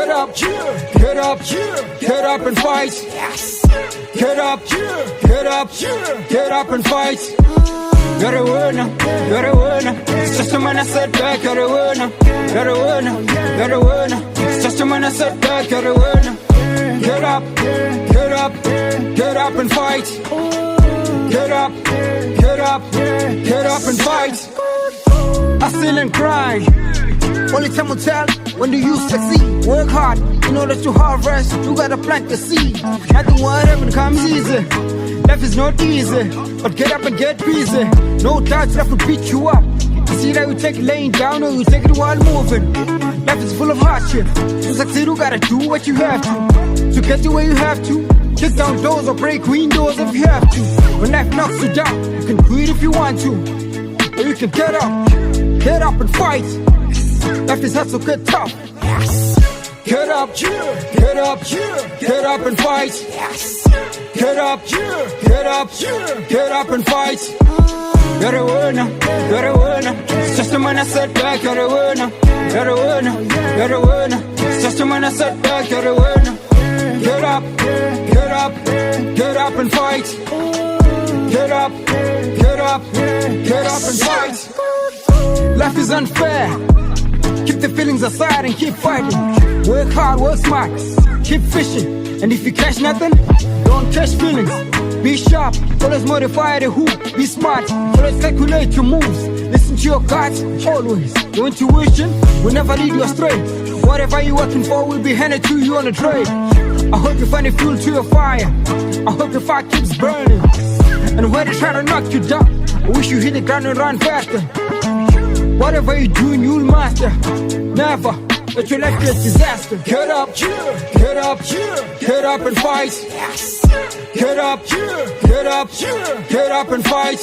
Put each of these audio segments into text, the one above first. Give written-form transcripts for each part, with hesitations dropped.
Get up, get up, get up and fight. Get up, get up, get up and fight. You're a winner, you're a winner. It's just a man I said back, you're a winner. You're a winner, you're a winner. It's just a man I said back, you're a winner. Get up, get up, get up and fight. Get up, get up, get up and fight. I still ain't crying. Only time will tell when do you succeed. Work hard in order to harvest. You gotta plant the seed. Nothing what happen comes easy. Life is not easy, but get up and get busy. No doubts left to beat you up. You see that you take it laying down or you take it while moving. Life is full of hardship. To succeed you gotta do what you have to. To get to where you have to. Kick down doors or break windows if you have to. When life knocks you down, you can quit if you want to. Or you can get up and fight. Life is hard so get tough. Get up, get up, get up and fight. Get up, get up, get up and fight. You're a winner, you're a winner. It's just a man I said back, you're a winner. You're a winner, you're a winner. It's just a man I said back, you're a winner. Get up, get up, get up and fight. Get up, get up, get up and fight. Life is unfair. Keep the feelings aside and keep fighting. Work hard, work smart, keep fishing. And if you catch nothing, don't catch feelings. Be sharp, always modify the who. Be smart, always calculate your moves. Listen to your guts, always. Your intuition will never lead you astray. Whatever you're working for will be handed to you on a tray. I hope you find a fuel to your fire. I hope your fire keeps burning. And when they try to knock you down, I wish you hit the ground and run faster. Whatever you're doing, you'll master. Never let your life be a disaster. Get up, get up, get up and fight. Get up, get up, get up and fight.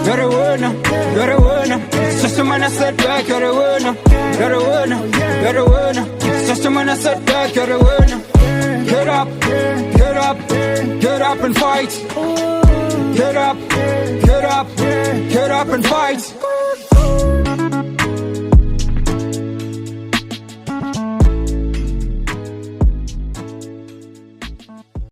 You're a winner, you're a winner. It's just a man I said back, you're a winner. You're a winner, you're a winner. It's just a man I said back, you're a winner. Get up, get up, get up and fight. Get up, get up, get up and fight.